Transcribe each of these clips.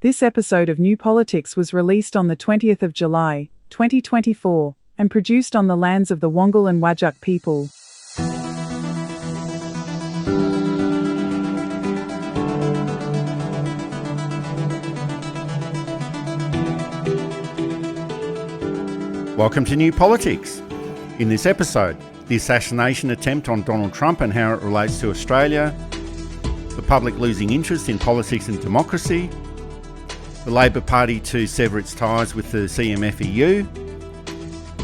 This episode of New Politics was released on the 20th of July, 2024, and produced on the lands of the Wangal and Whadjuk people. Welcome to New Politics. In this episode, the assassination attempt on Donald Trump and how it relates to Australia, the public losing interest in politics and democracy, the Labor Party to sever its ties with the CMFEU,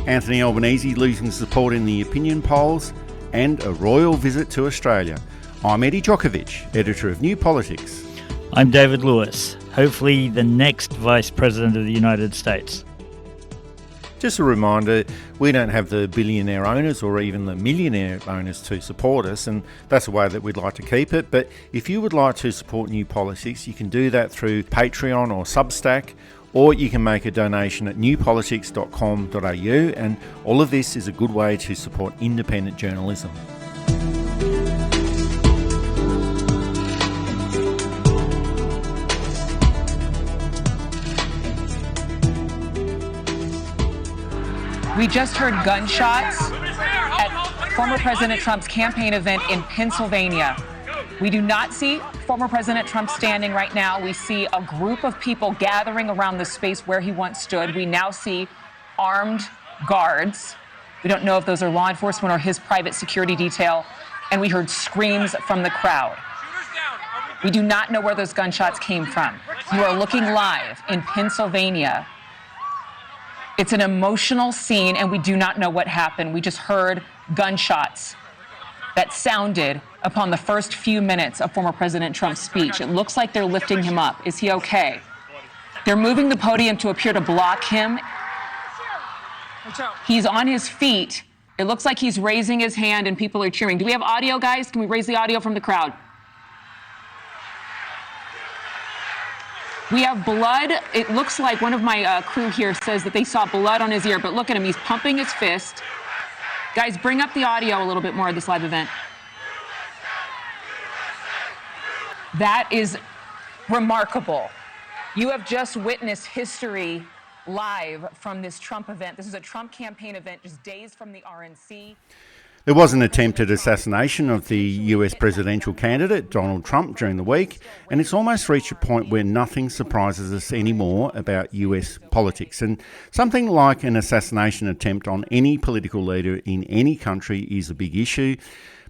Anthony Albanese losing support in the opinion polls, and a royal visit to Australia. I'm Eddie Djokovic, editor of New Politics. I'm David Lewis, hopefully the next Vice President of the United States. Just a reminder, we don't have the billionaire owners or even the millionaire owners to support us, and that's the way that we'd like to keep it. But if you would like to support New Politics, you can do that through Patreon or Substack, or you can make a donation at newpolitics.com.au, and all of this is a good way to support independent journalism. We just heard gunshots at former President Trump's campaign event in Pennsylvania. We do not see former President Trump standing right now. We see a group of people gathering around the space where he once stood. We now see armed guards. We don't know if those are law enforcement or his private security detail. And we heard screams from the crowd. We do not know where those gunshots came from. You are looking live in Pennsylvania. It's an emotional scene, and we do not know what happened. We just heard gunshots that sounded upon the first few minutes of former President Trump's speech. It looks like they're lifting him up. Is he okay? They're moving the podium to appear to block him. He's on his feet. It looks like he's raising his hand, and people are cheering. Do we have audio, guys? Can we raise the audio from the crowd? We have blood. It looks like one of my crew here says that they saw blood on his ear, but look at him. He's pumping his fist. Guys, bring up the audio a little bit more of this live event. That is remarkable. You have just witnessed history live from this Trump event. This is a Trump campaign event just days from the RNC. There was an attempted assassination of the US presidential candidate, Donald Trump, during the week, and it's almost reached a point where nothing surprises us anymore about US politics. And something like an assassination attempt on any political leader in any country is a big issue.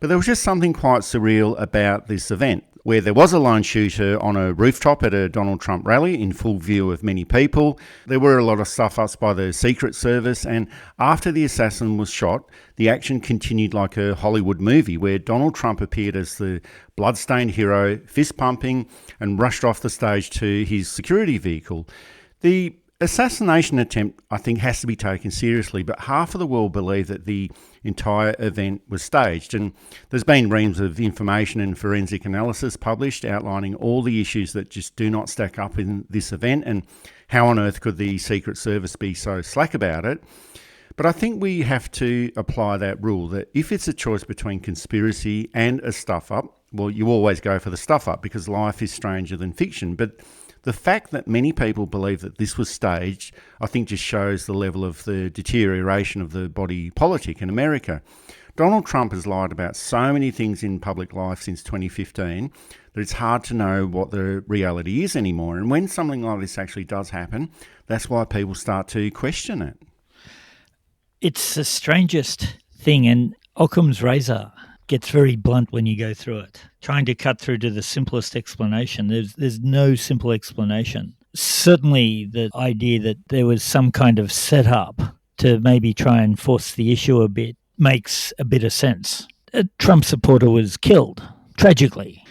But there was just something quite surreal about this event, where there was a lone shooter on a rooftop at a Donald Trump rally in full view of many people. There were a lot of stuff-ups by the Secret Service, and after the assassin was shot, the action continued like a Hollywood movie where Donald Trump appeared as the blood-stained hero, fist-pumping, and rushed off the stage to his security vehicle. The assassination attempt, I think, has to be taken seriously, but half of the world believe that the entire event was staged. And there's been reams of information and forensic analysis published outlining all the issues that just do not stack up in this event, and how on earth could the Secret Service be so slack about it. But I think we have to apply that rule that if it's a choice between conspiracy and a stuff-up, well, you always go for the stuff-up because life is stranger than fiction. But the fact that many people believe that this was staged, I think just shows the level of the deterioration of the body politic in America. Donald Trump has lied about so many things in public life since 2015 that it's hard to know what the reality is anymore. And when something like this actually does happen, that's why people start to question it. It's the strangest thing, and Occam's razor gets very blunt when you go through it. Trying to cut through to the simplest explanation. There's no simple explanation. Certainly the idea that there was some kind of setup to maybe try and force the issue a bit makes a bit of sense. A Trump supporter was killed, tragically.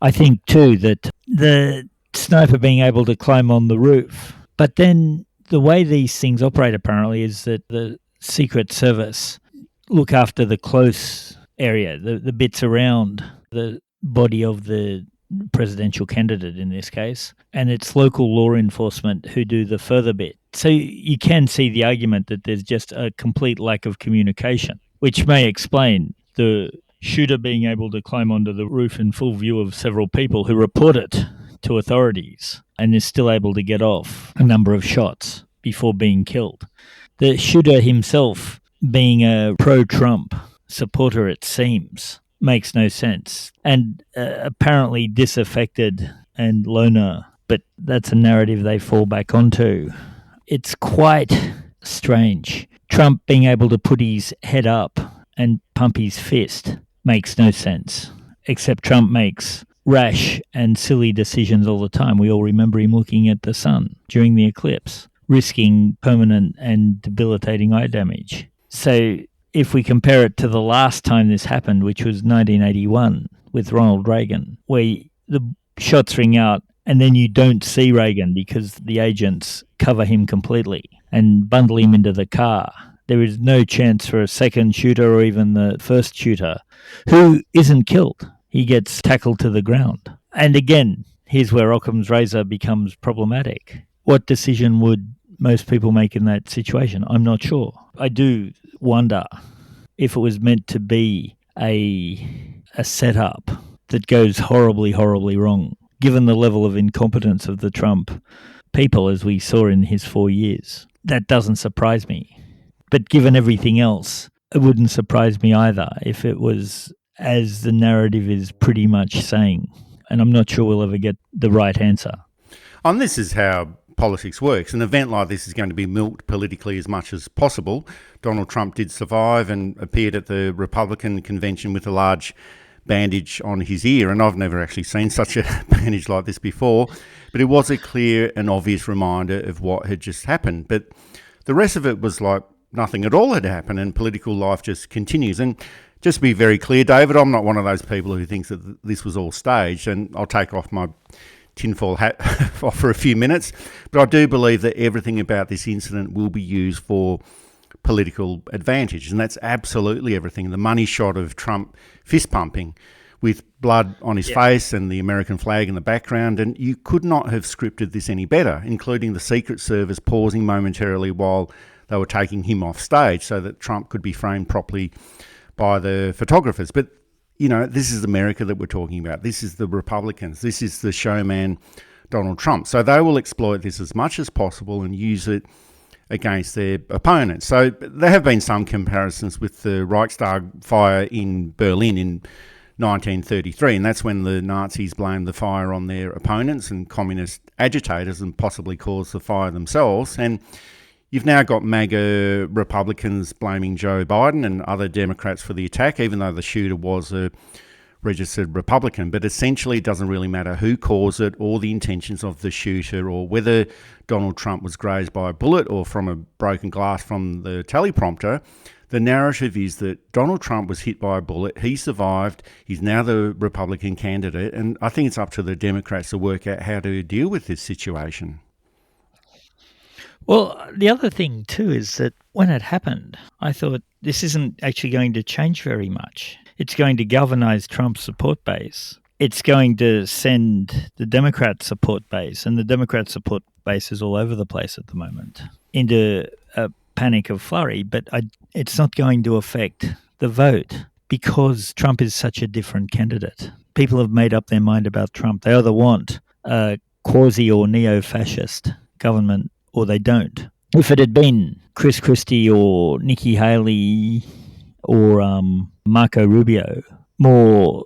I think too that the sniper being able to climb on the roof. But then the way these things operate apparently is that the Secret Service look after the close area, the bits around the body of the presidential candidate in this case, and it's local law enforcement who do the further bit. So you can see the argument that there's just a complete lack of communication, which may explain the shooter being able to climb onto the roof in full view of several people who report it to authorities and is still able to get off a number of shots before being killed. The shooter himself, being a pro-Trump supporter, it seems, makes no sense. And apparently disaffected and loner, but that's a narrative they fall back onto. It's quite strange. Trump being able to put his head up and pump his fist makes no sense, except Trump makes rash and silly decisions all the time. We all remember him looking at the sun during the eclipse, risking permanent and debilitating eye damage. So if we compare it to the last time this happened, which was 1981 with Ronald Reagan, where the shots ring out and then you don't see Reagan because the agents cover him completely and bundle him into the car. There is no chance for a second shooter or even the first shooter who isn't killed. He gets tackled to the ground. And again, here's where Occam's razor becomes problematic. What decision would most people make in that situation? I'm not sure. I do wonder if it was meant to be a setup that goes horribly, horribly wrong, given the level of incompetence of the Trump people as we saw in his 4 years. That doesn't surprise me. But given everything else, it wouldn't surprise me either if it was as the narrative is pretty much saying. And I'm not sure we'll ever get the right answer. And this is how politics works. An event like this is going to be milked politically as much as possible. Donald Trump did survive and appeared at the Republican convention with a large bandage on his ear, and I've never actually seen such a bandage like this before, but it was a clear and obvious reminder of what had just happened. But the rest of it was like nothing at all had happened, and political life just continues. And just to be very clear, David, I'm not one of those people who thinks that this was all staged, and I'll take off my tinfoil hat off for a few minutes, but I do believe that everything about this incident will be used for political advantage, and that's absolutely everything. The money shot of Trump fist pumping with blood on his face and the American flag in the background, and you could not have scripted this any better, including the Secret Service pausing momentarily while they were taking him off stage so that Trump could be framed properly by the photographers. But you know, this is America that we're talking about. This is the Republicans. This is the showman Donald Trump. So they will exploit this as much as possible and use it against their opponents. So there have been some comparisons with the Reichstag fire in Berlin in 1933, and that's when the Nazis blamed the fire on their opponents and communist agitators and possibly caused the fire themselves. And you've now got MAGA Republicans blaming Joe Biden and other Democrats for the attack, even though the shooter was a registered Republican. But essentially it doesn't really matter who caused it or the intentions of the shooter or whether Donald Trump was grazed by a bullet or from a broken glass from the teleprompter. The narrative is that Donald Trump was hit by a bullet, he survived, he's now the Republican candidate, and I think it's up to the Democrats to work out how to deal with this situation. Well, the other thing too is that when it happened, I thought this isn't actually going to change very much. It's going to galvanize Trump's support base. It's going to send the Democrat support base, and the Democrat support base is all over the place at the moment, into a panic of flurry, but it's not going to affect the vote because Trump is such a different candidate. People have made up their mind about Trump. They either want a quasi or neo-fascist government or they don't. If it had been Chris Christie or Nikki Haley or Marco Rubio, more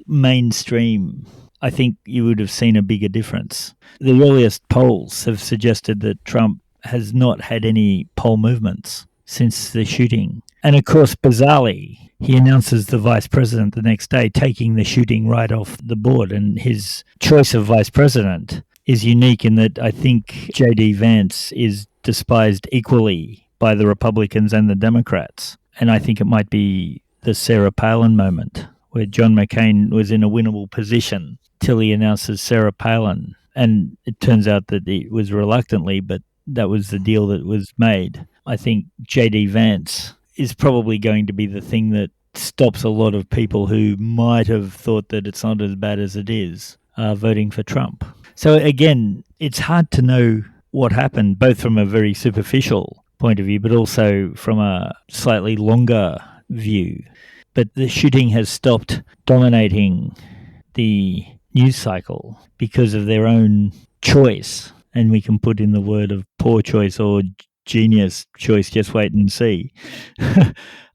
mainstream, I think you would have seen a bigger difference. The earliest polls have suggested that Trump has not had any poll movements since the shooting. And of course, bizarrely, he announces the vice president the next day, taking the shooting right off the board. And his choice of vice president is unique in that I think J.D. Vance is despised equally by the Republicans and the Democrats. And I think it might be the Sarah Palin moment, where John McCain was in a winnable position till he announces Sarah Palin. And it turns out that it was reluctantly, but that was the deal that was made. I think J.D. Vance is probably going to be the thing that stops a lot of people who might have thought that it's not as bad as it is voting for Trump. So again, it's hard to know what happened, both from a very superficial point of view, but also from a slightly longer view. But the shooting has stopped dominating the news cycle because of their own choice. And we can put in the word of poor choice or genius choice, just wait and see,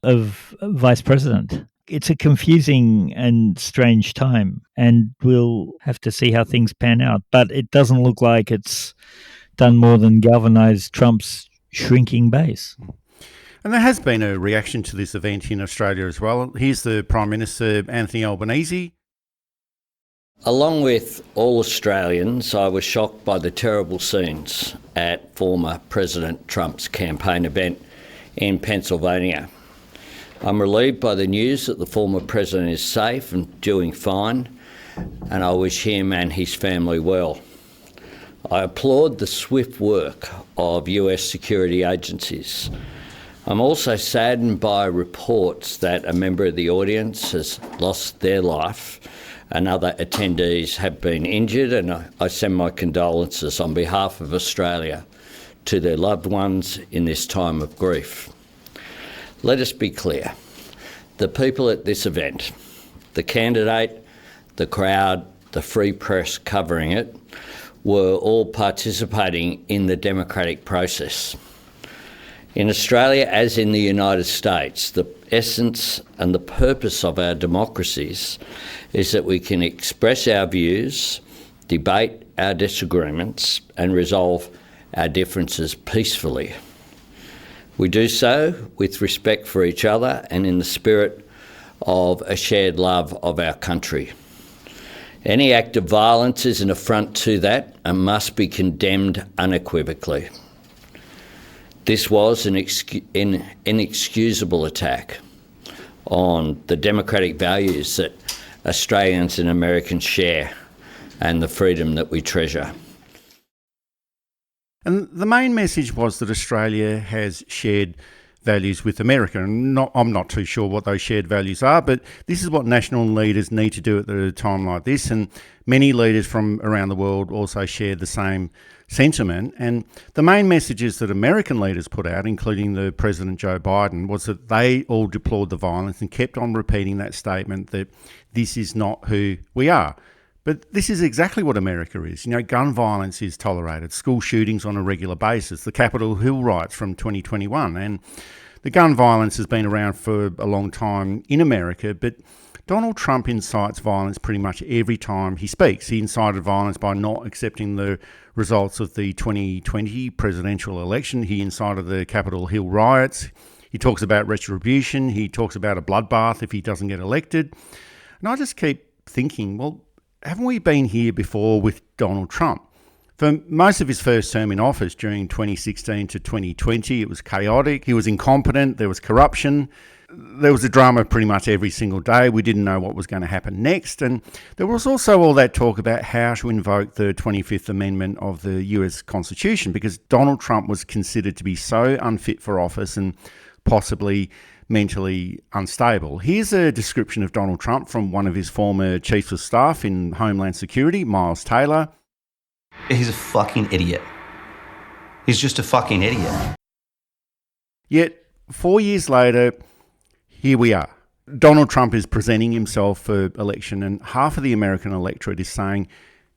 of vice president. It's a confusing and strange time, and we'll have to see how things pan out. But it doesn't look like it's done more than galvanise Trump's shrinking base. And there has been a reaction to this event in Australia as well. Here's the Prime Minister, Anthony Albanese. Along with all Australians, I was shocked by the terrible scenes at former President Trump's campaign event in Pennsylvania. I'm relieved by the news that the former president is safe and doing fine, and I wish him and his family well. I applaud the swift work of US security agencies. I'm also saddened by reports that a member of the audience has lost their life and other attendees have been injured, and I send my condolences on behalf of Australia to their loved ones in this time of grief. Let us be clear. The people at this event, the candidate, the crowd, the free press covering it, were all participating in the democratic process. In Australia, as in the United States, the essence and the purpose of our democracies is that we can express our views, debate our disagreements, and resolve our differences peacefully. We do so with respect for each other and in the spirit of a shared love of our country. Any act of violence is an affront to that and must be condemned unequivocally. This was an inexcusable attack on the democratic values that Australians and Americans share and the freedom that we treasure. And the main message was that Australia has shared values with America. And I'm not too sure what those shared values are, but this is what national leaders need to do at a time like this. And many leaders from around the world also share the same sentiment. And the main messages that American leaders put out, including the President Joe Biden, was that they all deplored the violence and kept on repeating that statement that this is not who we are. But this is exactly what America is. You know, gun violence is tolerated, school shootings on a regular basis, the Capitol Hill riots from 2021. And the gun violence has been around for a long time in America, but Donald Trump incites violence pretty much every time he speaks. He incited violence by not accepting the results of the 2020 presidential election. He incited the Capitol Hill riots. He talks about retribution. He talks about a bloodbath if he doesn't get elected. And I just keep thinking, well, haven't we been here before with Donald Trump? For most of his first term in office during 2016 to 2020, it was chaotic. He was incompetent. There was corruption. There was a drama pretty much every single day. We didn't know what was going to happen next. And there was also all that talk about how to invoke the 25th Amendment of the US Constitution, because Donald Trump was considered to be so unfit for office and possibly mentally unstable. Here's a description of Donald Trump from one of his former chiefs of staff in Homeland Security, Miles Taylor. He's a fucking idiot. He's just a fucking idiot. Yet, 4 years later, here we are. Donald Trump is presenting himself for election, and half of the American electorate is saying,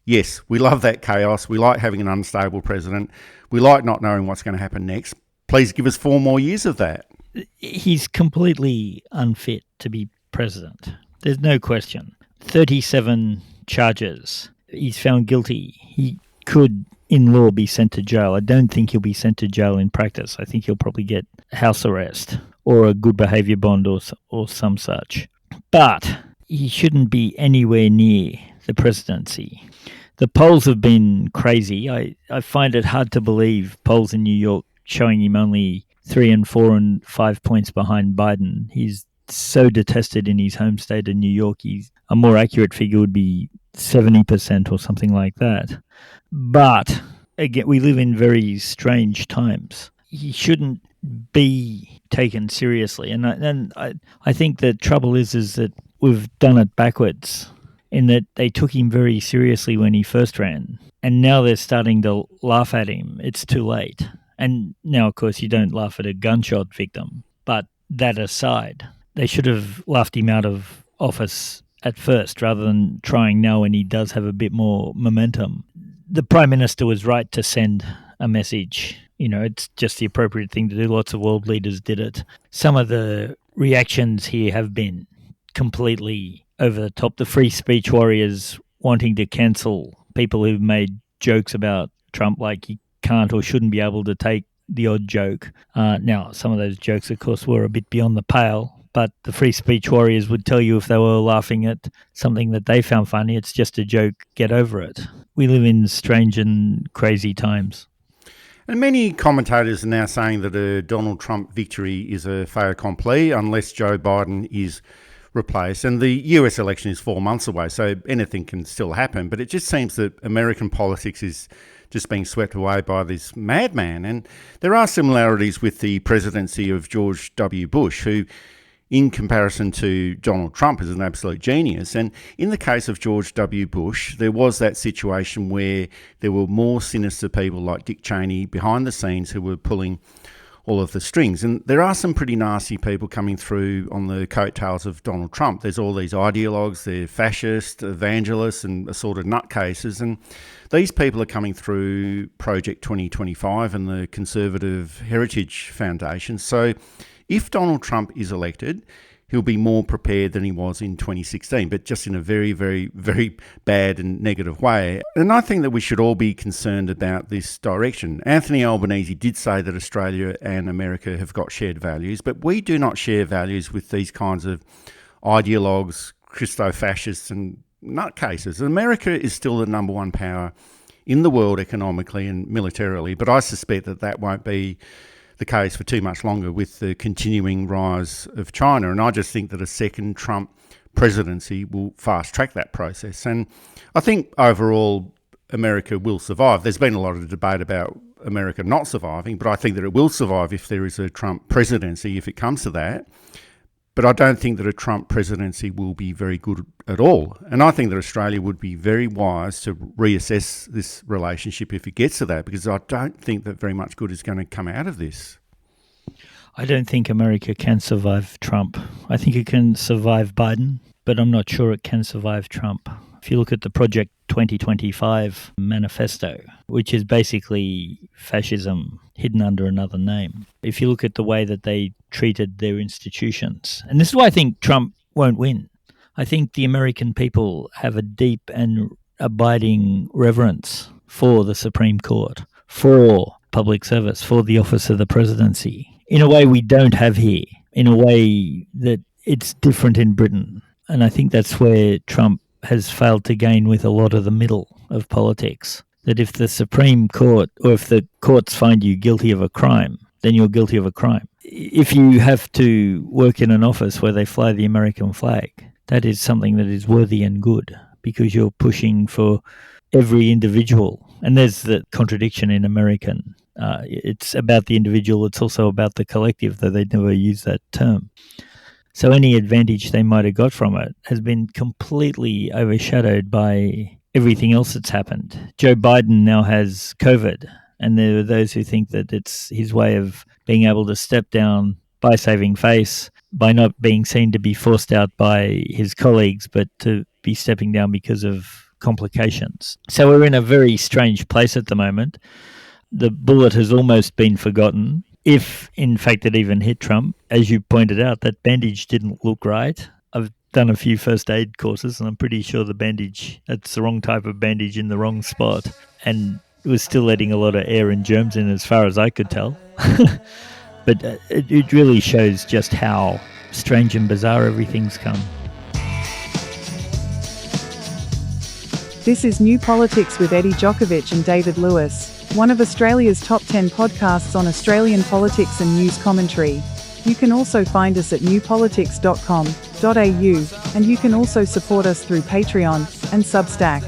yes, we love that chaos. We like having an unstable president. We like not knowing what's going to happen next. Please give us 4 more years of that. He's completely unfit to be president. There's no question. 37 charges. He's found guilty. He could, in law, be sent to jail. I don't think he'll be sent to jail in practice. I think he'll probably get house arrest or a good behaviour bond or some such. But he shouldn't be anywhere near the presidency. The polls have been crazy. I find it hard to believe polls in New York showing him only 3 and 4 and 5 points behind Biden. He's so detested in his home state of New York. A more accurate figure would be 70% or something like that. But again, we live in very strange times. He shouldn't be taken seriously. And I think the trouble is that we've done it backwards, in that they took him very seriously when he first ran. And now they're starting to laugh at him. It's too late. And now, of course, you don't laugh at a gunshot victim. But that aside, they should have laughed him out of office at first rather than trying now when he does have a bit more momentum. The Prime Minister was right to send a message. You know, it's just the appropriate thing to do. Lots of world leaders did it. Some of the reactions here have been completely over the top. The free speech warriors wanting to cancel people who've made jokes about Trump, like he can't or shouldn't be able to take the odd joke. Now, some of those jokes, of course, were a bit beyond the pale, but the free speech warriors would tell you if they were laughing at something that they found funny, it's just a joke, get over it. We live in strange and crazy times. And many commentators are now saying that a Donald Trump victory is a fait accompli unless Joe Biden is replaced. And the US election is 4 months away, so anything can still happen. But it just seems that American politics is just being swept away by this madman. And there are similarities with the presidency of George W. Bush, who, in comparison to Donald Trump, is an absolute genius. And in the case of George W. Bush, there was that situation where there were more sinister people like Dick Cheney behind the scenes who were pulling all of the strings. And there are some pretty nasty people coming through on the coattails of Donald Trump. There's all these ideologues, they're fascist, evangelists and assorted nutcases. And these people are coming through Project 2025 and the Conservative Heritage Foundation. So if Donald Trump is elected, he'll be more prepared than he was in 2016, but just in a very, very, very bad and negative way. And I think that we should all be concerned about this direction. Anthony Albanese did say that Australia and America have got shared values, but we do not share values with these kinds of ideologues, Christo-fascists and nutcases. America is still the number one power in the world economically and militarily, but I suspect that that won't be the case for too much longer with the continuing rise of China. And I just think that a second Trump presidency will fast track that process. And I think overall America will survive. There's been a lot of debate about America not surviving, but I think that it will survive if there is a Trump presidency, if it comes to that. But I don't think that a Trump presidency will be very good at all. And I think that Australia would be very wise to reassess this relationship if it gets to that, because I don't think that very much good is going to come out of this. I don't think America can survive Trump. I think it can survive Biden, but I'm not sure it can survive Trump. If you look at the Project 2025 manifesto, which is basically fascism hidden under another name. If you look at the way that they treated their institutions, and this is why I think Trump won't win. I think the American people have a deep and abiding reverence for the Supreme Court, for public service, for the office of the presidency, in a way we don't have here, in a way that it's different in Britain. And I think that's where Trump has failed to gain with a lot of the middle of politics. That if the Supreme Court, or if the courts find you guilty of a crime, then you're guilty of a crime. If you have to work in an office where they fly the American flag, that is something that is worthy and good, because you're pushing for every individual. And there's the contradiction in American. It's about the individual, it's also about the collective, though they never use that term. So any advantage they might have got from it has been completely overshadowed by everything else that's happened. Joe Biden now has COVID, and there are those who think that it's his way of being able to step down by saving face, by not being seen to be forced out by his colleagues, but to be stepping down because of complications. So we're in a very strange place at the moment. The bullet has almost been forgotten. If, in fact, it even hit Trump, as you pointed out, that bandage didn't look right. I've done a few first aid courses, and I'm pretty sure the bandage, that's the wrong type of bandage in the wrong spot. And it was still letting a lot of air and germs in as far as I could tell. But it really shows just how strange and bizarre everything's come. This is New Politics with Eddie Djokovic and David Lewis, one of Australia's top 10 podcasts on Australian politics and news commentary. You can also find us at newpolitics.com.au, and you can also support us through Patreon and Substack.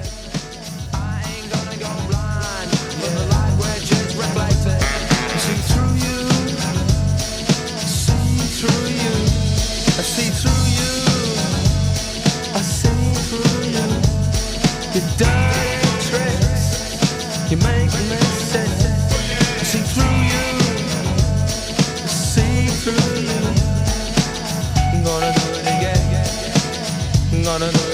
Gonna do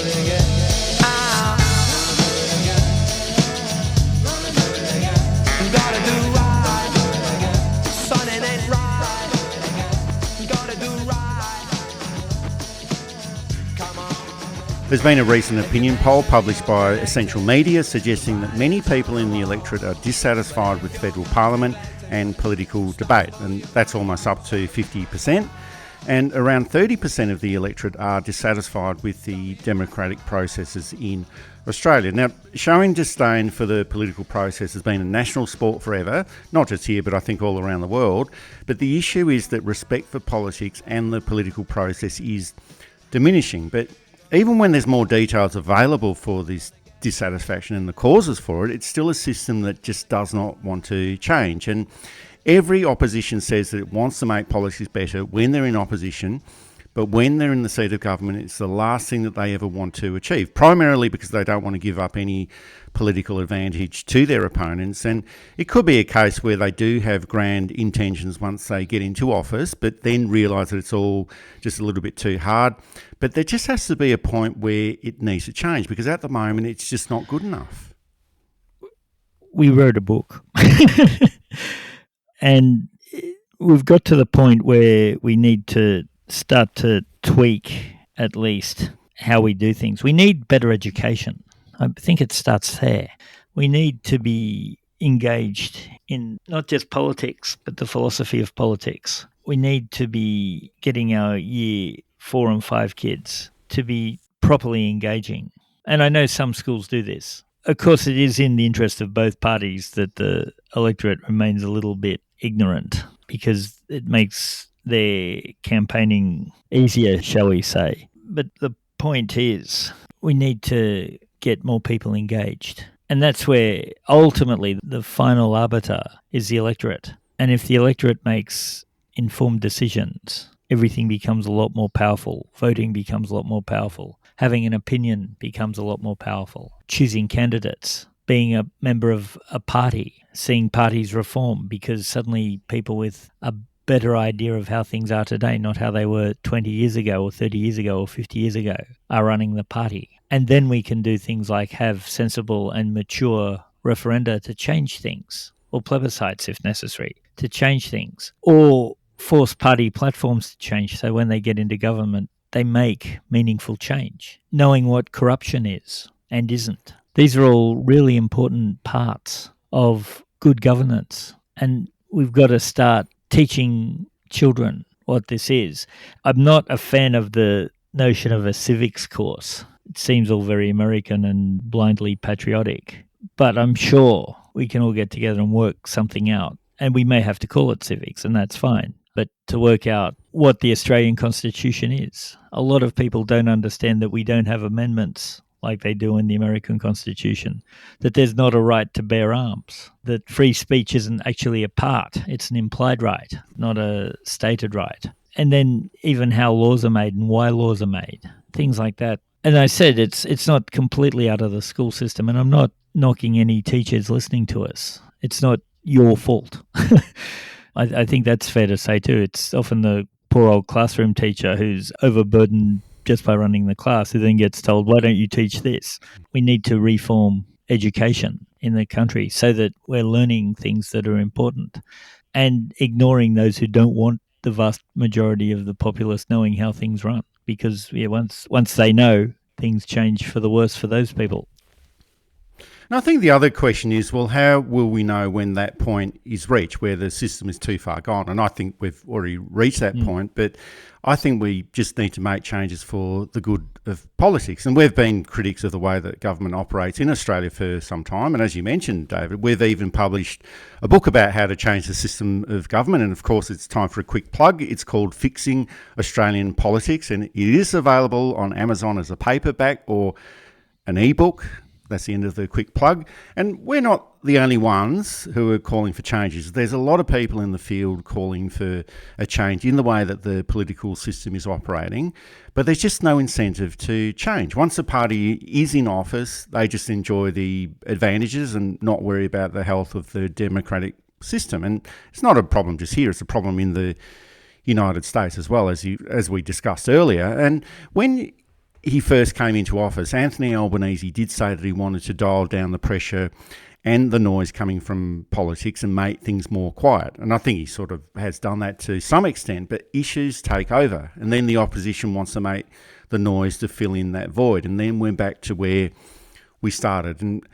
There's been a recent opinion poll published by Essential Media suggesting that many people in the electorate are dissatisfied with federal parliament and political debate, and that's almost up to 50%. And around 30% of the electorate are dissatisfied with the democratic processes in Australia. Now, showing disdain for the political process has been a national sport forever, not just here, but I think all around the world. But the issue is that respect for politics and the political process is diminishing. But even when there's more details available for this dissatisfaction and the causes for it, it's still a system that just does not want to change. And every opposition says that it wants to make policies better when they're in opposition, but when they're in the seat of government, it's the last thing that they ever want to achieve, primarily because they don't want to give up any political advantage to their opponents. And it could be a case where they do have grand intentions once they get into office, but then realise that it's all just a little bit too hard. But there just has to be a point where it needs to change, because at the moment it's just not good enough. We wrote a book and we've got to the point where we need to start to tweak at least how we do things. We need better education. I think it starts there. We need to be engaged in not just politics, but the philosophy of politics. We need to be getting our year 4 and 5 kids to be properly engaging. And I know some schools do this. Of course, it is in the interest of both parties that the electorate remains a little bit ignorant, because it makes their campaigning easier, shall we say. But the point is, we need to get more people engaged. And that's where ultimately the final arbiter is the electorate. And if the electorate makes informed decisions, everything becomes a lot more powerful. Voting becomes a lot more powerful. Having an opinion becomes a lot more powerful. Choosing candidates, being a member of a party, seeing parties reform, because suddenly people with a better idea of how things are today, not how they were 20 years ago or 30 years ago or 50 years ago, are running the party. And then we can do things like have sensible and mature referenda to change things, or plebiscites if necessary, to change things, or force party platforms to change so when they get into government, they make meaningful change, knowing what corruption is and isn't. These are all really important parts of good governance, and we've got to start teaching children what this is. I'm not a fan of the notion of a civics course. It seems all very American and blindly patriotic, but I'm sure we can all get together and work something out. And we may have to call it civics, and that's fine. But to work out what the Australian Constitution is. A lot of people don't understand that we don't have amendments like they do in the American Constitution, that there's not a right to bear arms, that free speech isn't actually a part, it's an implied right, not a stated right. And then even how laws are made and why laws are made, things like that. And I said it's not completely out of the school system, and I'm not knocking any teachers listening to us. It's not your fault. I think that's fair to say too. It's often the poor old classroom teacher who's overburdened just by running the class, who then gets told, why don't you teach this? We need to reform education in the country so that we're learning things that are important and ignoring those who don't want the vast majority of the populace knowing how things run. Because once they know, things change for the worse for those people. And I think the other question is, well, how will we know when that point is reached, where the system is too far gone? And I think we've already reached that point, but I think we just need to make changes for the good of politics. And we've been critics of the way that government operates in Australia for some time. And as you mentioned, David, we've even published a book about how to change the system of government. And of course, it's time for a quick plug. It's called Fixing Australian Politics, and it is available on Amazon as a paperback or an ebook. That's the end of the quick plug. And we're not the only ones who are calling for changes. There's a lot of people in the field calling for a change in the way that the political system is operating, but there's just no incentive to change. Once a party is in office, they just enjoy the advantages and not worry about the health of the democratic system. And it's not a problem just here, it's a problem in the United States as well, as we discussed earlier. And when he first came into office, Anthony Albanese did say that he wanted to dial down the pressure and the noise coming from politics and make things more quiet. And I think he sort of has done that to some extent, but issues take over. And then the opposition wants to make the noise to fill in that void. And then we're back to where we started. And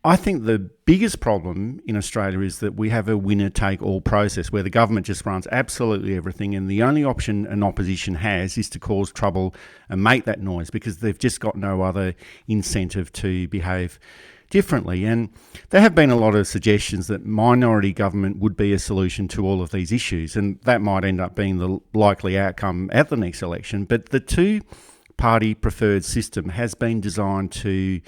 I think the biggest problem in Australia is that we have a winner-take-all process where the government just runs absolutely everything, and the only option an opposition has is to cause trouble and make that noise because they've just got no other incentive to behave differently. And there have been a lot of suggestions that minority government would be a solution to all of these issues, and that might end up being the likely outcome at the next election. But the two-party preferred system has been designed to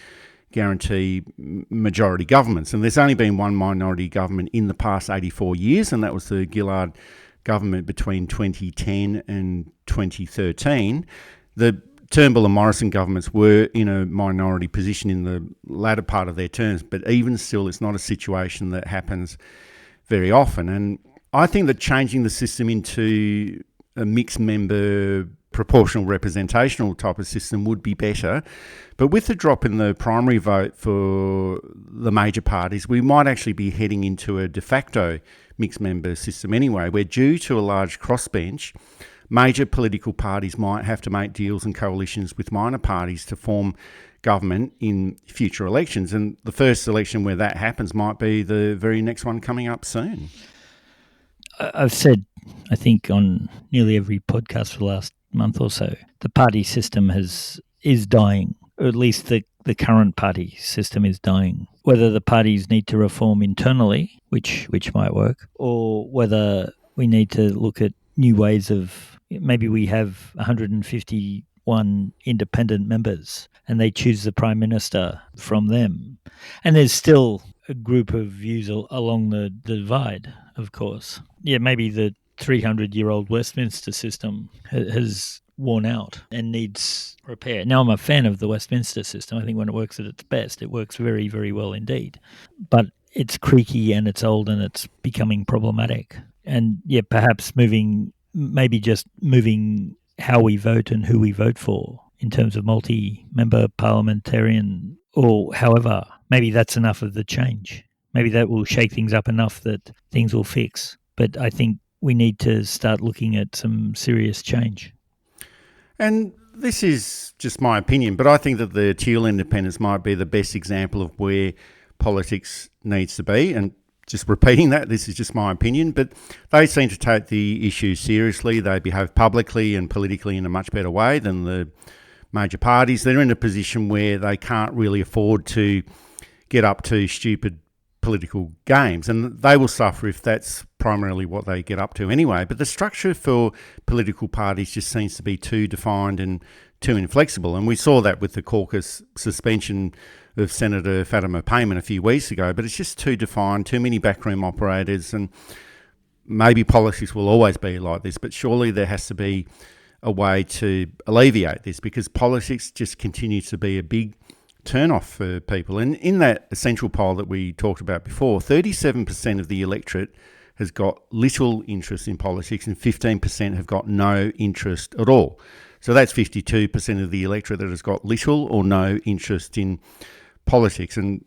guarantee majority governments, and there's only been one minority government in the past 84 years, and that was the Gillard government between 2010 and 2013. The Turnbull and Morrison governments were in a minority position in the latter part of their terms, but even still, it's not a situation that happens very often. And I think that changing the system into a mixed member proportional representational type of system would be better. But with the drop in the primary vote for the major parties, we might actually be heading into a de facto mixed member system anyway, where due to a large crossbench, major political parties might have to make deals and coalitions with minor parties to form government in future elections. And the first election where that happens might be the very next one coming up soon. I've said, I think, on nearly every podcast for the last month or so, the party system is dying, or at least the current party system is dying. Whether the parties need to reform internally, which might work, or whether we need to look at new ways of, maybe we have 151 independent members and they choose the Prime Minister from them. And there's still a group of views along the divide, of course. Yeah, maybe the 300-year-old Westminster system has worn out and needs repair. Now, I'm a fan of the Westminster system. I think when it works at its best, it works very, very well indeed. But it's creaky and it's old and it's becoming problematic. And yeah, perhaps maybe just moving how we vote and who we vote for in terms of multi-member parliamentarian, or however, maybe that's enough of the change. Maybe that will shake things up enough that things will fix. But I think we need to start looking at some serious change. And this is just my opinion, but I think that the Teal independents might be the best example of where politics needs to be. And just repeating that, this is just my opinion, but they seem to take the issue seriously. They behave publicly and politically in a much better way than the major parties. They're in a position where they can't really afford to get up to stupid political games, and they will suffer if that's primarily what they get up to anyway. But the structure for political parties just seems to be too defined and too inflexible, and we saw that with the caucus suspension of Senator Fatima Payman a few weeks ago. But it's just too defined, too many backroom operators, and maybe politics will always be like this, but surely there has to be a way to alleviate this, because politics just continues to be a big turn-off for people. And in that essential poll that we talked about before, 37% of the electorate has got little interest in politics and 15% have got no interest at all. So that's 52% of the electorate that has got little or no interest in politics. And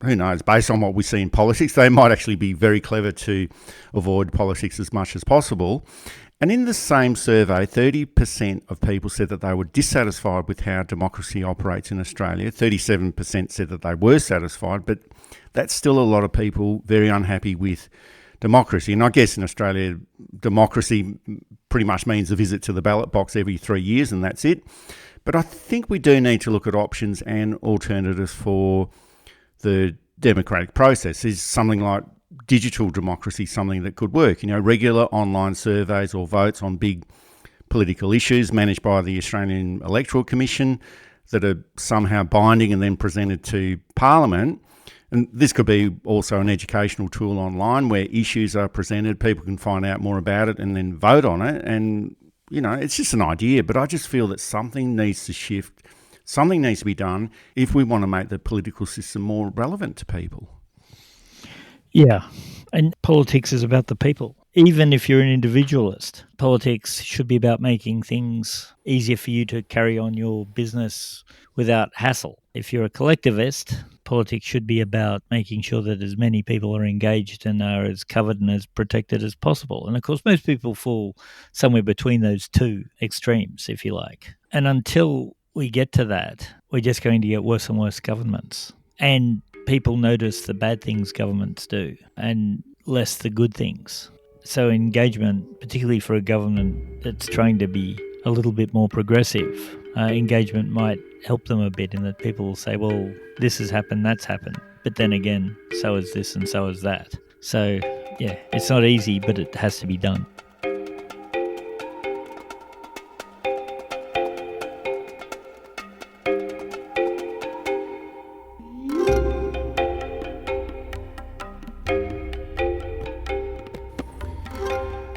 who knows, based on what we see in politics, they might actually be very clever to avoid politics as much as possible. And in the same survey, 30% of people said that they were dissatisfied with how democracy operates in Australia. 37% said that they were satisfied, but that's still a lot of people very unhappy with democracy. And I guess in Australia, democracy pretty much means a visit to the ballot box every 3 years and that's it. But I think we do need to look at options and alternatives for the democratic process. Is something like digital democracy something that could work? You know, regular online surveys or votes on big political issues managed by the Australian Electoral Commission that are somehow binding and then presented to Parliament. And this could be also an educational tool online where issues are presented, people can find out more about it and then vote on it. And, you know, it's just an idea, but I just feel that something needs to shift, something needs to be done if we want to make the political system more relevant to people. Yeah, and politics is about the people. Even if you're an individualist, politics should be about making things easier for you to carry on your business without hassle. If you're a collectivist, politics should be about making sure that as many people are engaged and are as covered and as protected as possible. And of course, most people fall somewhere between those two extremes, if you like. And until we get to that, we're just going to get worse and worse governments. And people notice the bad things governments do and less the good things. So engagement, particularly for a government that's trying to be a little bit more progressive, engagement might help them a bit in that people will say, well, this has happened, that's happened. But then again, so is this and so is that. So, yeah, it's not easy, but it has to be done.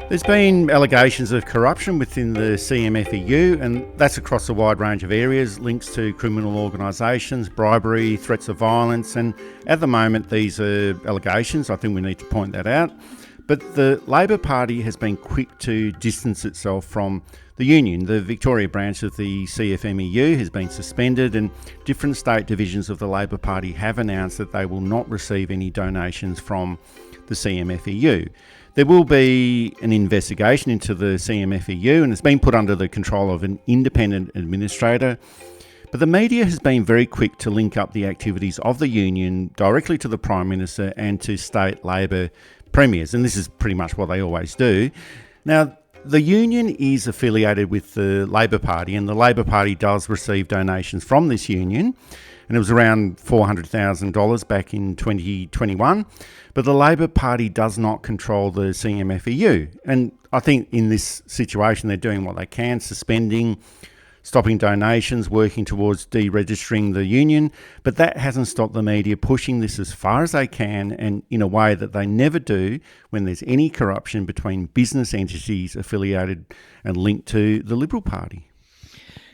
There's been allegations of corruption within the CMFEU, and that's across a wide range of areas, links to criminal organisations, bribery, threats of violence, and at the moment these are allegations. I think we need to point that out. But the Labor Party has been quick to distance itself from the union. The Victoria branch of the CFMEU has been suspended, and different state divisions of the Labor Party have announced that they will not receive any donations from the CMFEU. There will be an investigation into the CMFEU, and it's been put under the control of an independent administrator. But the media has been very quick to link up the activities of the union directly to the Prime Minister and to state Labor premiers, and this is pretty much what they always do. Now, the union is affiliated with the Labor Party, and the Labor Party does receive donations from this union, and it was around $400,000 back in 2021. But the Labor Party does not control the CMFEU. And I think in this situation, they're doing what they can, suspending, stopping donations, working towards deregistering the union. But that hasn't stopped the media pushing this as far as they can, and in a way that they never do when there's any corruption between business entities affiliated and linked to the Liberal Party.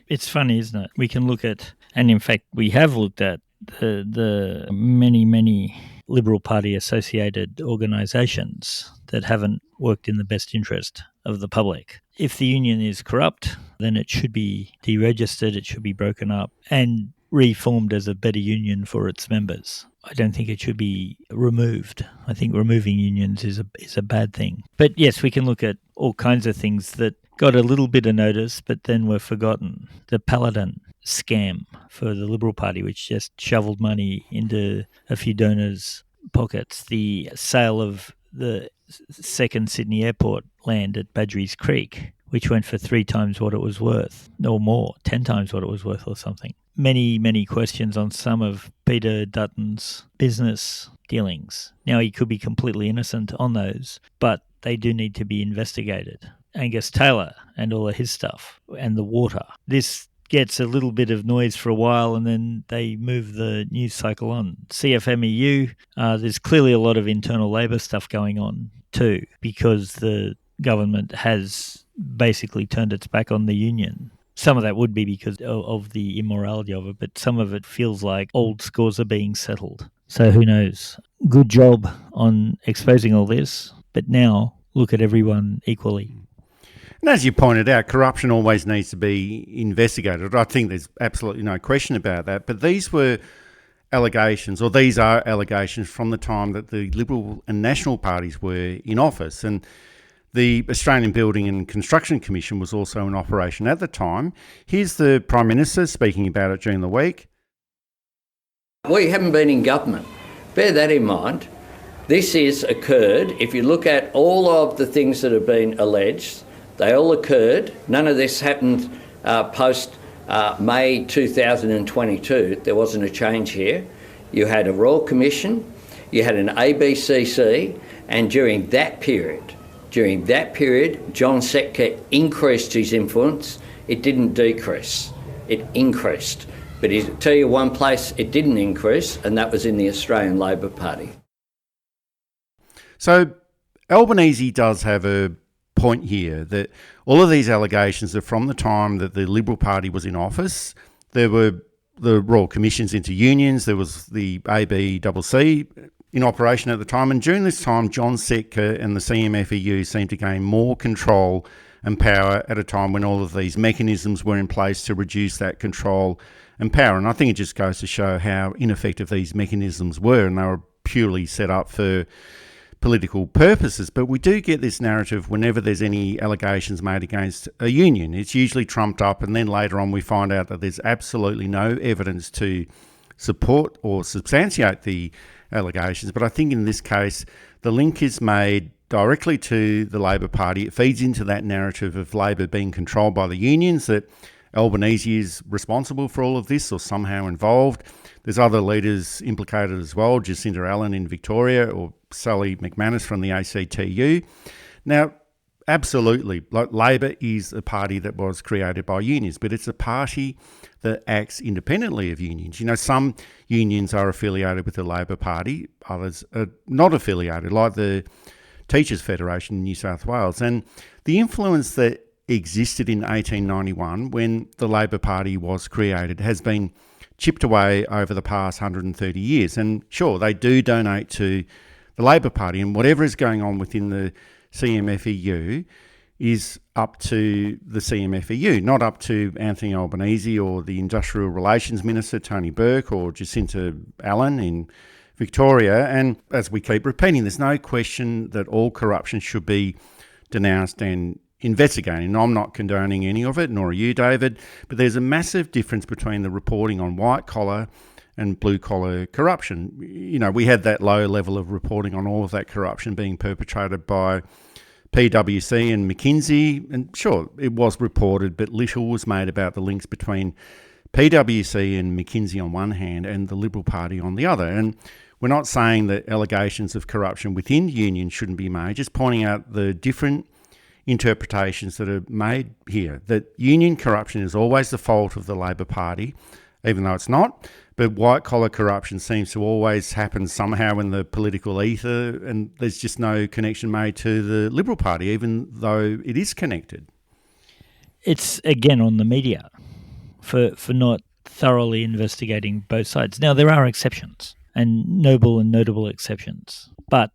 It's funny, isn't it? We can look at, and in fact, we have looked at the many Liberal Party associated organisations that haven't worked in the best interest of the public. If the union is corrupt, then it should be deregistered, it should be broken up and reformed as a better union for its members. I don't think it should be removed. I think removing unions is a bad thing. But yes, we can look at all kinds of things that got a little bit of notice, but then were forgotten. The Paladin scam for the Liberal Party, which just shoveled money into a few donors' pockets. The sale of the second Sydney Airport land at Badgerys Creek, which went for 3 times what it was worth, or more, 10 times what it was worth or something. Many questions on some of Peter Dutton's business dealings. Now, he could be completely innocent on those, but they do need to be investigated. Angus Taylor and all of his stuff, and the water. This gets a little bit of noise for a while, and then they move the news cycle on. CFMEU, there's clearly a lot of internal Labor stuff going on too, because the government has basically turned its back on the union. Some of that would be because of the immorality of it, but some of it feels like old scores are being settled. So who knows? Good job on exposing all this, but now look at everyone equally. And as you pointed out, corruption always needs to be investigated. I think there's absolutely no question about that. But these were allegations, or these are allegations from the time that the Liberal and National parties were in office. And the Australian Building and Construction Commission was also in operation at the time. Here's the Prime Minister speaking about it during the week. We haven't been in government. Bear that in mind. This has occurred. If you look at all of the things that have been alleged, they all occurred. None of this happened post May 2022. There wasn't a change here. You had a Royal Commission, you had an ABCC, and during that period, John Setka increased his influence. It didn't decrease. It increased. But I'll tell you one place it didn't increase, and that was in the Australian Labor Party. So Albanese does have a point here that all of these allegations are from the time that the Liberal Party was in office. There were the Royal Commissions into unions, there was the ABCC in operation at the time, and during this time John Setka and the CMFEU seemed to gain more control and power at a time when all of these mechanisms were in place to reduce that control and power. And I think it just goes to show how ineffective these mechanisms were, and they were purely set up for political purposes. But we do get this narrative whenever there's any allegations made against a union. It's usually trumped up, and then later on we find out that there's absolutely no evidence to support or substantiate the allegations. But I think in this case, the link is made directly to the Labor Party. It feeds into that narrative of Labor being controlled by the unions, that Albanese is responsible for all of this or somehow involved. There's other leaders implicated as well, Jacinta Allen in Victoria or Sally McManus from the ACTU. Now, absolutely, Labor is a party that was created by unions, but it's a party that acts independently of unions. You know, some unions are affiliated with the Labor Party, others are not affiliated, like the Teachers Federation in New South Wales. And the influence that existed in 1891 when the Labor Party was created has been chipped away over the past 130 years. And sure, they do donate to the Labor Party, and whatever is going on within the CMFEU is up to the CMFEU, not up to Anthony Albanese or the Industrial Relations Minister, Tony Burke, or Jacinta Allen in Victoria. And as we keep repeating, there's no question that all corruption should be denounced and investigated. And I'm not condoning any of it, nor are you, David, but there's a massive difference between the reporting on white-collar and blue-collar corruption. You know, we had that low level of reporting on all of that corruption being perpetrated by PwC and McKinsey, and sure, it was reported, but little was made about the links between PwC and McKinsey on one hand and the Liberal Party on the other. And we're not saying that allegations of corruption within unions shouldn't be made, just pointing out the different interpretations that are made here, that union corruption is always the fault of the Labor Party, even though it's not, but white-collar corruption seems to always happen somehow in the political ether, and there's just no connection made to the Liberal Party, even though it is connected. It's, again, on the media for not thoroughly investigating both sides. Now, there are exceptions, and noble and notable exceptions, but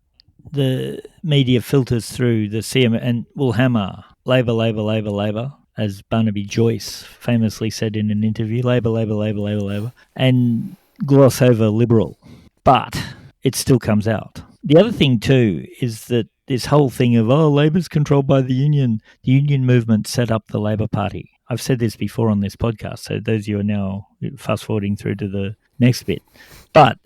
the media filters through the CM and will hammer Labor, Labor, Labor, Labor, as Barnaby Joyce famously said in an interview, Labor, Labor, Labor, Labor, Labor, and gloss over Liberal. But it still comes out. The other thing too is that this whole thing of, Labor's controlled by the union movement set up the Labor Party. I've said this before on this podcast, so those of you are now fast forwarding through to the next bit. But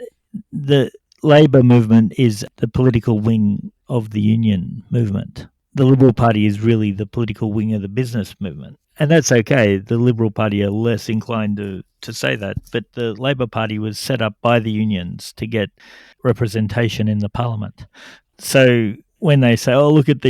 the Labor movement is the political wing of the union movement. The Liberal Party is really the political wing of the business movement. And that's okay. The Liberal Party are less inclined to say that. But the Labor Party was set up by the unions to get representation in the parliament. So when they say, look at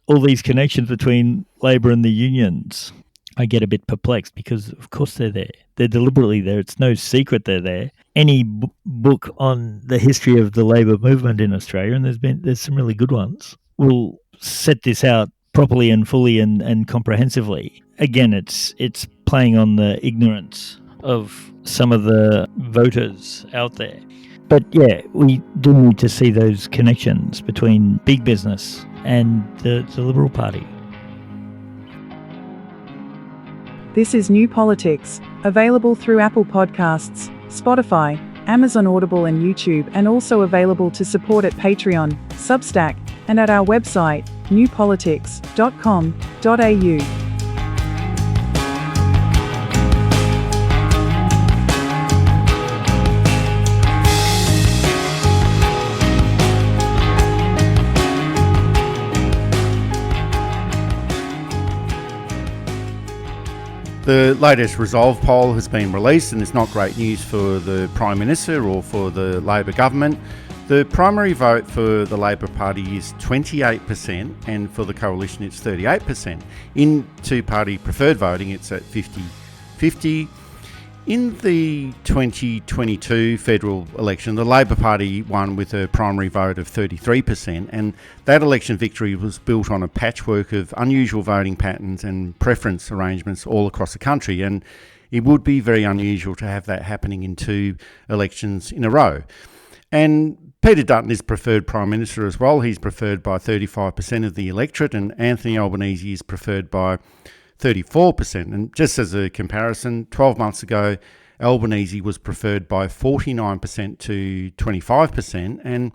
all these connections between Labor and the unions, I get a bit perplexed because, of course, they're there. They're deliberately there. It's no secret they're there. Any book on the history of the Labor movement in Australia, and there's some really good ones, will set this out properly and fully and comprehensively. Again, it's playing on the ignorance of some of the voters out there. But yeah, we do need to see those connections between big business and the Liberal Party. This is New Politics, available through Apple Podcasts, Spotify, Amazon Audible and YouTube, and also available to support at Patreon, Substack, and at our website, newpolitics.com.au. The latest Resolve poll has been released, and it's not great news for the Prime Minister or for the Labor government. The primary vote for the Labor Party is 28%, and for the Coalition it's 38%. In two-party preferred voting, it's at 50-50. In the 2022 federal election, the Labor Party won with a primary vote of 33%, and that election victory was built on a patchwork of unusual voting patterns and preference arrangements all across the country, and it would be very unusual to have that happening in two elections in a row. And Peter Dutton is preferred Prime Minister as well. He's preferred by 35% of the electorate, and Anthony Albanese is preferred by 34%. And just as a comparison, 12 months ago, Albanese was preferred by 49% to 25%. And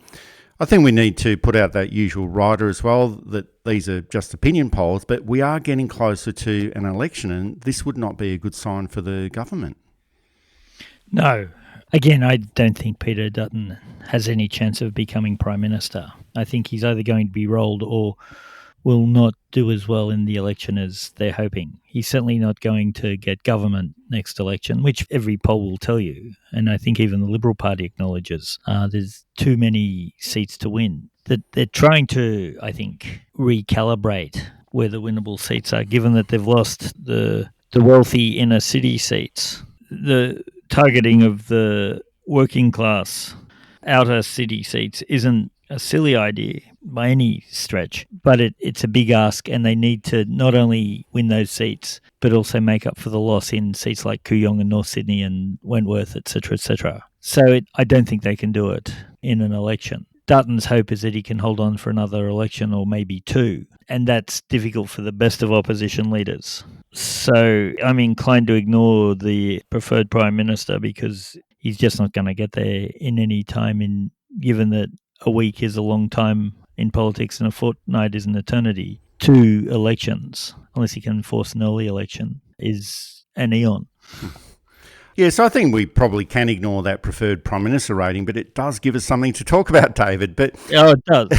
I think we need to put out that usual rider as well, that these are just opinion polls, but we are getting closer to an election, and this would not be a good sign for the government. No. Again, I don't think Peter Dutton has any chance of becoming Prime Minister. I think he's either going to be rolled or will not do as well in the election as they're hoping. He's certainly not going to get government next election, which every poll will tell you. And I think even the Liberal Party acknowledges there's too many seats to win. That they're trying to, I think, recalibrate where the winnable seats are, given that they've lost the wealthy inner city seats. The targeting of the working class outer city seats isn't a silly idea by any stretch, but it's a big ask, and they need to not only win those seats, but also make up for the loss in seats like Kooyong and North Sydney and Wentworth, etc., etc. So I don't think they can do it in an election. Dutton's hope is that he can hold on for another election or maybe two, and that's difficult for the best of opposition leaders. So I'm inclined to ignore the preferred Prime Minister because he's just not going to get there in any time, given that a week is a long time in politics and a fortnight is an eternity. 2 elections, unless he can force an early election, is an eon. Yes, I think we probably can ignore that preferred Prime Minister rating, but it does give us something to talk about, David. Oh, it does.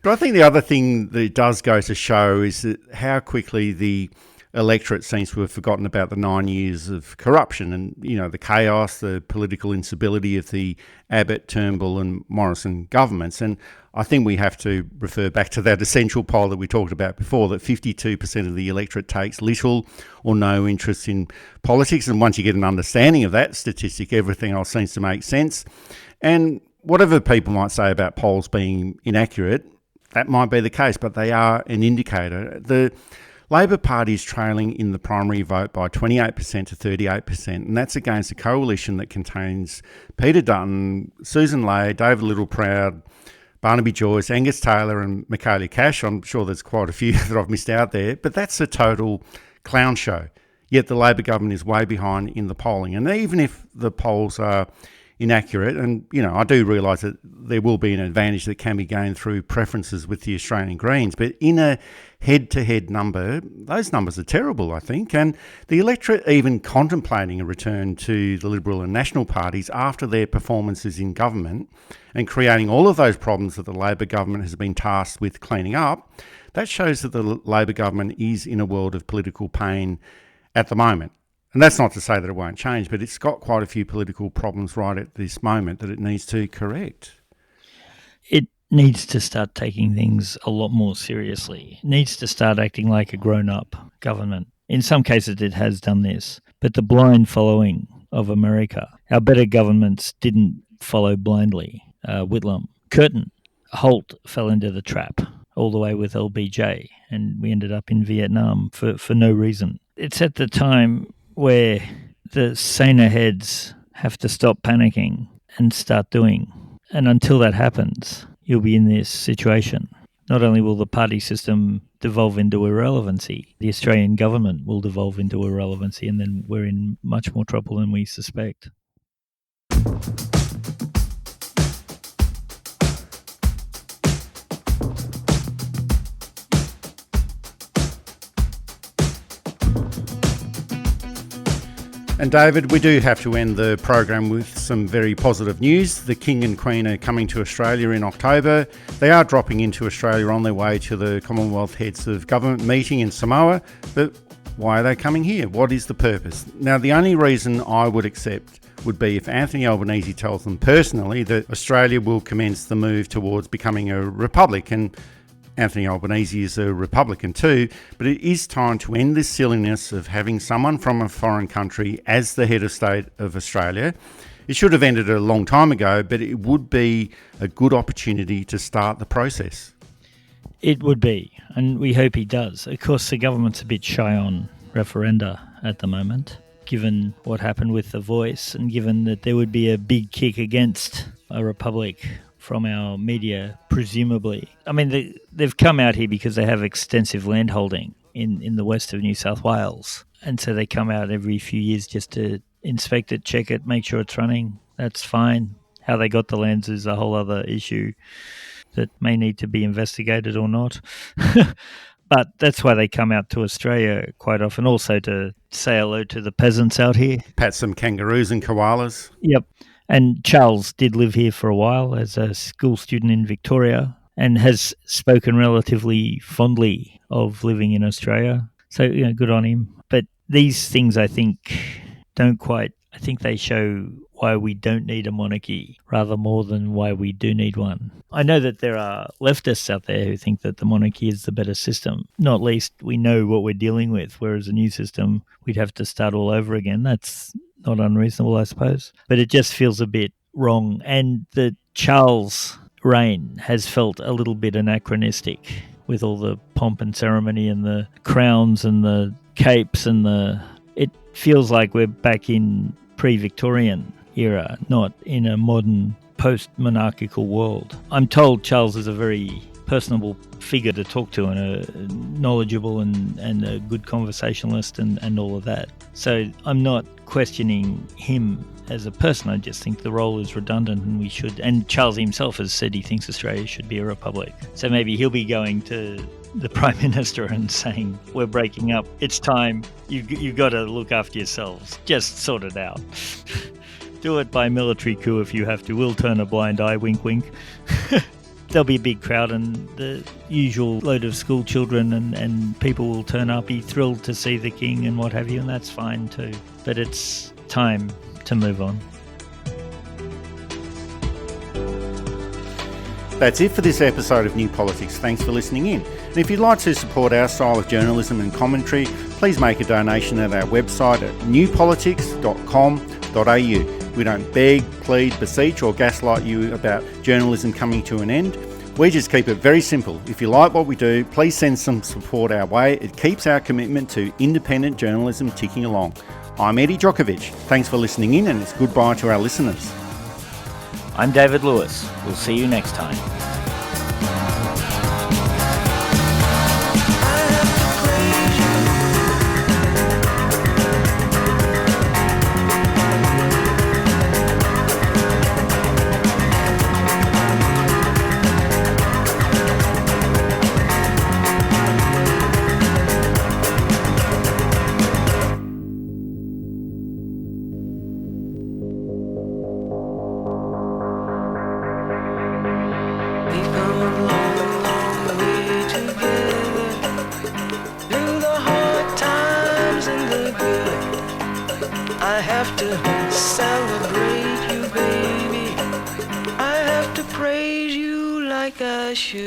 But I think the other thing that it does go to show is that how quickly the electorate seems to have forgotten about the 9 years of corruption and, the chaos, the political instability of the Abbott, Turnbull and Morrison governments. And I think we have to refer back to that essential poll that we talked about before, that 52% of the electorate takes little or no interest in politics. And once you get an understanding of that statistic, everything else seems to make sense. And whatever people might say about polls being inaccurate, that might be the case, but they are an indicator. The Labor Party is trailing in the primary vote by 28% to 38%, and that's against a coalition that contains Peter Dutton, Susan Ley, David Littleproud, Barnaby Joyce, Angus Taylor and Michaelia Cash. I'm sure there's quite a few that I've missed out there, but that's a total clown show. Yet the Labor government is way behind in the polling, and even if the polls are inaccurate, and I do realise that there will be an advantage that can be gained through preferences with the Australian Greens, but in a head-to-head number, those numbers are terrible, I think, and the electorate even contemplating a return to the Liberal and National parties after their performances in government and creating all of those problems that the Labor government has been tasked with cleaning up, that shows that the Labor government is in a world of political pain at the moment. And that's not to say that it won't change, but it's got quite a few political problems right at this moment that it needs to correct. It needs to start taking things a lot more seriously. It needs to start acting like a grown-up government. In some cases it has done this, but the blind following of America, our better governments didn't follow blindly. Whitlam, Curtin, Holt fell into the trap all the way with LBJ, and we ended up in Vietnam for no reason. It's at the time where the saner heads have to stop panicking and start doing. And until that happens, you'll be in this situation. Not only will the party system devolve into irrelevancy, the Australian government will devolve into irrelevancy, and then we're in much more trouble than we suspect. And David, we do have to end the program with some very positive news. The King and Queen are coming to Australia in October. They are dropping into Australia on their way to the Commonwealth Heads of Government meeting in Samoa. But why are they coming here? What is the purpose? Now, the only reason I would accept would be if Anthony Albanese tells them personally that Australia will commence the move towards becoming a republic. And Anthony Albanese is a Republican too, but it is time to end this silliness of having someone from a foreign country as the head of state of Australia. It should have ended a long time ago, but it would be a good opportunity to start the process. It would be, and we hope he does. Of course, the government's a bit shy on referenda at the moment, given what happened with The Voice, and given that there would be a big kick against a republic from our media, presumably. I mean, they've come out here because they have extensive landholding in the west of New South Wales. And so they come out every few years just to inspect it, check it, make sure it's running. That's fine. How they got the lands is a whole other issue that may need to be investigated or not. But that's why they come out to Australia quite often, also to say hello to the peasants out here. Pat some kangaroos and koalas. Yep. And Charles did live here for a while as a school student in Victoria and has spoken relatively fondly of living in Australia. So, good on him. But these things, I think, I think they show why we don't need a monarchy rather more than why we do need one. I know that there are leftists out there who think that the monarchy is the better system. Not least, we know what we're dealing with, whereas a new system, we'd have to start all over again. That's not unreasonable, I suppose. But it just feels a bit wrong. And the Charles reign has felt a little bit anachronistic with all the pomp and ceremony and the crowns and the capes and it feels like we're back in pre-Victorian era, not in a modern post-monarchical world. I'm told Charles is a very personable figure to talk to and a knowledgeable and a good conversationalist and all of that. So I'm not questioning him as a person. I just think the role is redundant and Charles himself has said he thinks Australia should be a republic. So maybe he'll be going to the Prime Minister and saying, we're breaking up, it's time, you've got to look after yourselves, just sort it out. Do it by military coup if you have to, we'll turn a blind eye, wink wink. There'll be a big crowd and the usual load of school children and people will turn up, be thrilled to see the king and what have you, and that's fine too. But it's time to move on. That's it for this episode of New Politics. Thanks for listening in. And if you'd like to support our style of journalism and commentary, please make a donation at our website at newpolitics.com.au. We don't beg, plead, beseech or gaslight you about journalism coming to an end. We just keep it very simple. If you like what we do, please send some support our way. It keeps our commitment to independent journalism ticking along. I'm Eddie Djokovic. Thanks for listening in and it's goodbye to our listeners. I'm David Lewis. We'll see you next time. I have to celebrate you, baby. I have to praise you like I should.